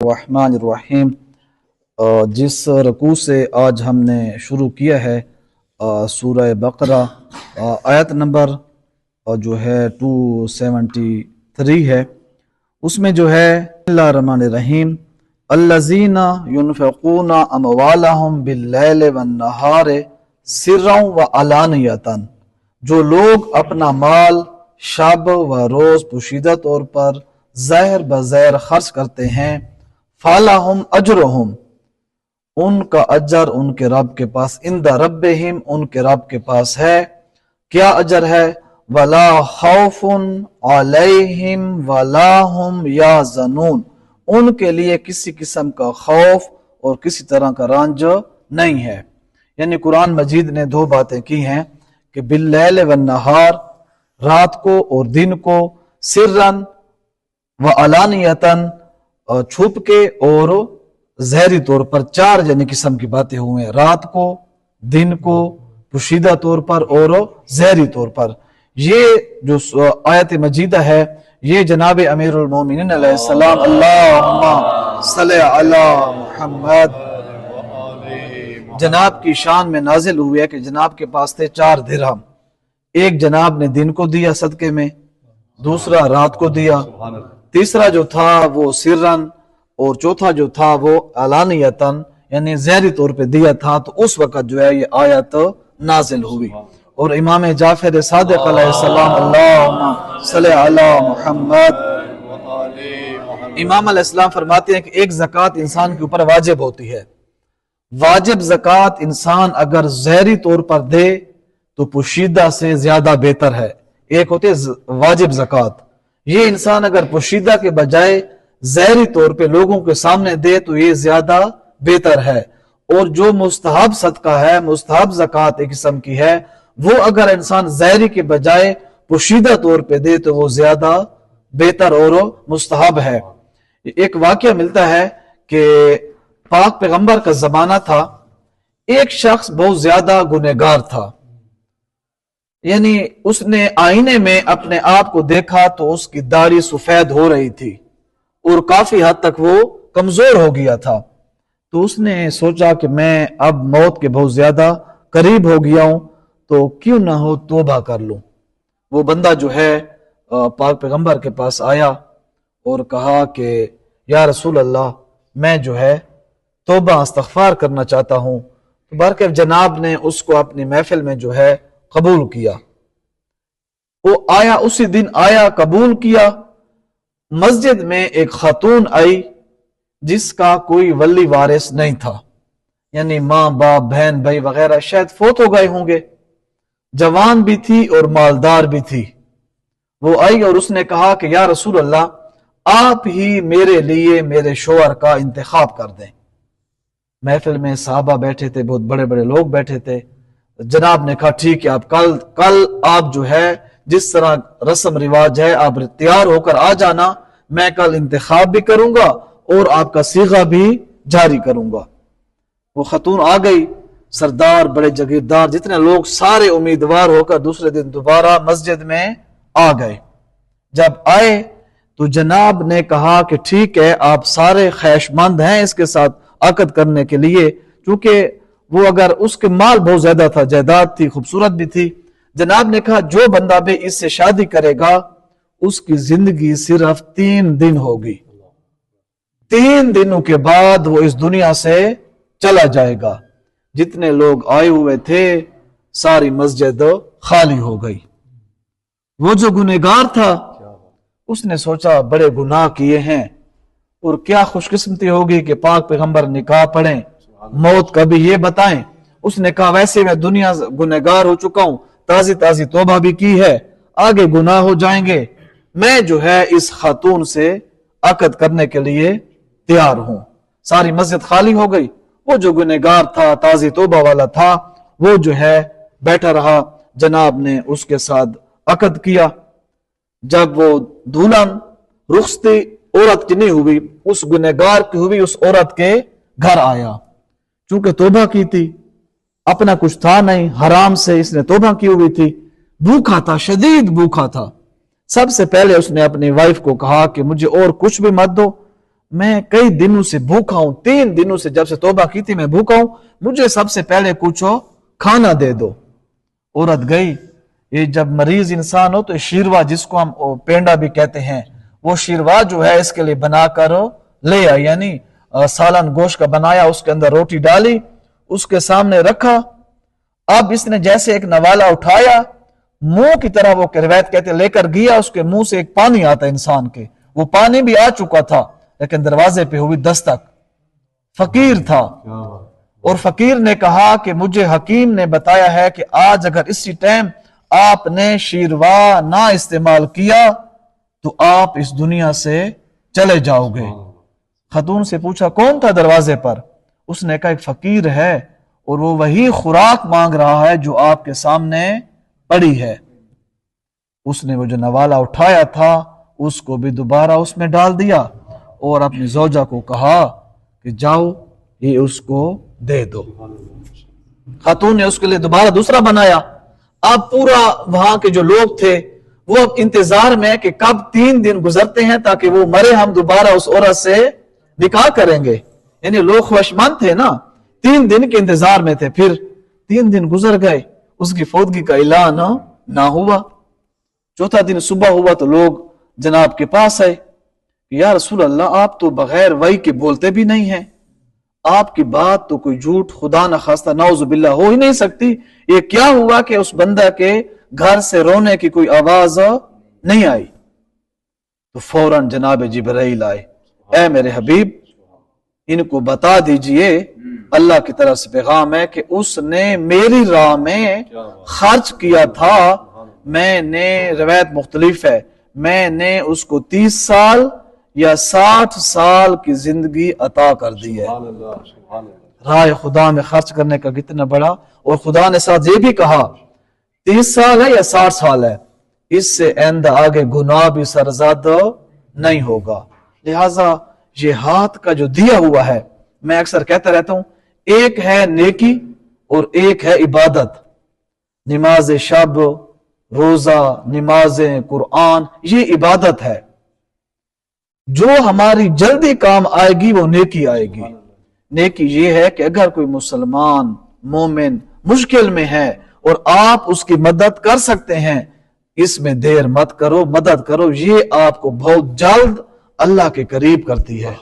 الرحمن الرحیم۔ جس رکوع سے آج ہم نے شروع کیا ہے سورہ بقرہ، آیت نمبر جو ہے 273 ہے، اس میں جو ہے بسم اللہ الرحمن الرحیم الذین ينفقون اموالهم باللیل والنہار سرا وعلانیۃ، جو لوگ اپنا مال شب و روز پوشیدہ طور پر ظاہر بظاہر خرچ کرتے ہیں، فَلَهُمْ أَجْرُهُمْ، ان کا اجر ان کے رب کے پاس، عند ربہم، ان کے رب کے پاس ہے۔ کیا اجر ہے؟ وَلَا خَوْفٌ عَلَيْهِمْ وَلَا هُمْ يَحْزَنُونَ، ان کے لیے کسی قسم کا خوف اور کسی طرح کا رنج نہیں ہے۔ یعنی قرآن مجید نے دو باتیں کی ہیں کہ باللیل والنہار، رات کو اور دن کو، سرن و علانیتاً، چھپ کے اور ظاہری طور پر، چار یعنی قسم کی باتیں ہوئے ہیں، رات کو، دن کو، پوشیدہ طور پر اور ظاہری طور پر۔ یہ جو آیت مجیدہ ہے یہ جناب امیر المومنین علیہ السلام اللہم صلی علی محمد جناب کی شان میں نازل ہوئی ہے کہ جناب کے پاس تھے 4 درہم، ایک جناب نے دن کو دیا صدقے میں، دوسرا رات کو دیا، تیسرا جو تھا وہ سرن، اور چوتھا جو تھا وہ علانیتاً یعنی ظاہری طور پہ دیا تھا۔ تو اس وقت جو ہے یہ آیت نازل ہوئی، اور امام جعفر صادق علیہ السلام اللہم صلی علی محمد، امام علیہ السلام فرماتے ہیں کہ ایک زکوٰۃ انسان کے اوپر واجب ہوتی ہے، واجب زکوٰۃ انسان اگر ظاہری طور پر دے تو پوشیدہ سے زیادہ بہتر ہے۔ ایک ہوتے واجب زکوٰۃ، یہ انسان اگر پوشیدہ کے بجائے ظاہری طور پہ لوگوں کے سامنے دے تو یہ زیادہ بہتر ہے۔ اور جو مستحب صدقہ ہے، مستحب زکوٰۃ ایک قسم کی ہے، وہ اگر انسان ظاہری کے بجائے پوشیدہ طور پہ دے تو وہ زیادہ بہتر اور مستحب ہے۔ ایک واقعہ ملتا ہے کہ پاک پیغمبر کا زمانہ تھا، ایک شخص بہت زیادہ گنہگار تھا، یعنی اس نے آئینے میں اپنے آپ کو دیکھا تو اس کی داڑھی سفید ہو رہی تھی اور کافی حد تک وہ کمزور ہو گیا تھا۔ تو اس نے سوچا کہ میں اب موت کے بہت زیادہ قریب ہو گیا ہوں، تو کیوں نہ ہو توبہ کر لوں۔ وہ بندہ جو ہے پاک پیغمبر کے پاس آیا اور کہا کہ یا رسول اللہ، میں جو ہے توبہ استغفار کرنا چاہتا ہوں۔ تو بارکہ جناب نے اس کو اپنی محفل میں جو ہے قبول کیا۔ وہ آیا، اسی دن آیا، قبول کیا۔ مسجد میں ایک خاتون آئی جس کا کوئی ولی وارث نہیں تھا، یعنی ماں باپ بہن بھائی وغیرہ شاید فوت ہو گئے ہوں گے، جوان بھی تھی اور مالدار بھی تھی۔ وہ آئی اور اس نے کہا کہ یا رسول اللہ، آپ ہی میرے لیے میرے شوہر کا انتخاب کر دیں۔ محفل میں صحابہ بیٹھے تھے، بہت بڑے بڑے لوگ بیٹھے تھے۔ جناب نے کہا ٹھیک ہے، آپ کل آپ جو ہے جس طرح رسم رواج ہے آپ تیار ہو کر آ جانا، میں کل انتخاب بھی کروں گا اور آپ کا صیغہ بھی جاری کروں گا۔ وہ خاتون آ گئی، سردار، بڑے جگیردار، جتنے لوگ سارے امیدوار ہو کر دوسرے دن دوبارہ مسجد میں آ گئے۔ جب آئے تو جناب نے کہا کہ ٹھیک ہے، آپ سارے خواہش مند ہیں اس کے ساتھ عقد کرنے کے لیے، چونکہ وہ اگر اس کے مال بہت زیادہ تھا، جائیداد تھی، خوبصورت بھی تھی۔ جناب نے کہا جو بندہ بھی اس سے شادی کرے گا اس کی زندگی صرف 3 دن ہوگی، 3 دنوں کے بعد وہ اس دنیا سے چلا جائے گا۔ جتنے لوگ آئے ہوئے تھے ساری مسجد خالی ہو گئی۔ وہ جو گنہگار تھا اس نے سوچا بڑے گناہ کیے ہیں، اور کیا خوش قسمتی ہوگی کہ پاک پیغمبر نکاح پڑھیں، موت کا بھی یہ بتائیں۔ اس نے کہا ویسے میں دنیا گنہگار ہو چکا ہوں، تازی توبہ بھی کی ہے، آگے گناہ ہو جائیں گے، میں جو ہے اس خاتون سے عقد کرنے کے لیے تیار ہوں۔ ساری مسجد خالی ہو گئی۔ وہ جو گنہگار تھا، تازی توبہ والا تھا، وہ جو ہے بیٹھا رہا۔ جناب نے اس کے ساتھ عقد کیا۔ جب وہ دلہن رخصتی عورت کی نہیں ہوئی، اس گنہگار کی ہوئی، اس عورت کے گھر آیا، چونکہ توبہ کی تھی، اپنا کچھ تھا نہیں، حرام سے اس نے توبہ کی ہوئی تھی، بھوکا تھا، شدید بھوکا تھا۔ سب سے پہلے اس نے اپنی وائف کو کہا کہ مجھے اور کچھ بھی مت دو، میں کئی دنوں سے بھوکا ہوں، 3 دنوں سے جب سے توبہ کی تھی میں بھوکا ہوں، مجھے سب سے پہلے کچھ کھانا دے دو۔ عورت گئی، یہ جب مریض انسان ہو تو شیروا جس کو ہم پینڈا بھی کہتے ہیں، وہ شیروا جو ہے اس کے لیے بنا کر لے آئی، یعنی سالن گوشت کا بنایا، اس کے اندر روٹی ڈالی، اس کے سامنے رکھا۔ اب اس نے جیسے ایک نوالا اٹھایا، منہ کی طرح وہ روایت کہتے لے کر گیا، اس کے منہ سے ایک پانی آتا انسان کے، وہ پانی بھی آ چکا تھا لیکن دروازے پہ ہوئی دستک۔ فقیر تھا، اور فقیر نے کہا کہ مجھے حکیم نے بتایا ہے کہ آج اگر اسی ٹائم آپ نے شیروا نہ استعمال کیا تو آپ اس دنیا سے چلے جاؤ گے۔ خاتون سے پوچھا کون تھا دروازے پر؟ اس نے کہا ایک فقیر ہے اور وہ وہی خوراک مانگ رہا ہے جو آپ کے سامنے پڑی ہے۔ اس نے وہ جو نوالا اٹھایا تھا اس کو بھی دوبارہ اس میں ڈال دیا اور اپنی زوجہ کو کہا کہ جاؤ یہ اس کو دے دو۔ خاتون نے اس کے لیے دوبارہ دوسرا بنایا۔ اب پورا وہاں کے جو لوگ تھے وہ اب انتظار میں کہ کب 3 دن گزرتے ہیں تاکہ وہ مرے، ہم دوبارہ اس عورت سے نکاح کریں گے، یعنی لوگ خوشمند تھے نا، 3 دن کے انتظار میں تھے۔ پھر 3 دن گزر گئے، اس کی فوتگی کا اعلان نہ ہوا۔ 4تھا دن صبح ہوا تو لوگ جناب کے پاس آئے، یا رسول اللہ آپ تو بغیر وحی کے بولتے بھی نہیں ہیں، آپ کی بات تو کوئی جھوٹ خدا نہ خواستہ نعوذ باللہ ہو ہی نہیں سکتی، یہ کیا ہوا کہ اس بندہ کے گھر سے رونے کی کوئی آواز نہیں آئی؟ تو فوراً جناب جبرائیل آئے، اے میرے حبیب ان کو بتا دیجئے اللہ کی طرف سے پیغام ہے کہ اس نے میری راہ میں خرچ کیا تھا، میں نے روایت مختلف ہے، میں نے اس کو 30 سال یا 60 سال کی زندگی عطا کر دی ہے۔ راہ خدا میں خرچ کرنے کا کتنا بڑا، اور خدا نے ساتھ یہ بھی کہا 30 سال ہے یا 60 سال ہے، اس سے آئندہ آگے گناہ بھی سرزد نہیں ہوگا۔ لہٰذا یہ ہاتھ کا جو دیا ہوا ہے، میں اکثر کہتا رہتا ہوں، ایک ہے نیکی اور ایک ہے عبادت۔ نماز شب، روزہ، نمازیں، قرآن، یہ عبادت ہے۔ جو ہماری جلدی کام آئے گی وہ نیکی آئے گی۔ نیکی یہ ہے کہ اگر کوئی مسلمان مومن مشکل میں ہے اور آپ اس کی مدد کر سکتے ہیں، اس میں دیر مت کرو، مدد کرو، یہ آپ کو بہت جلد اللہ کے قریب کرتی ہے۔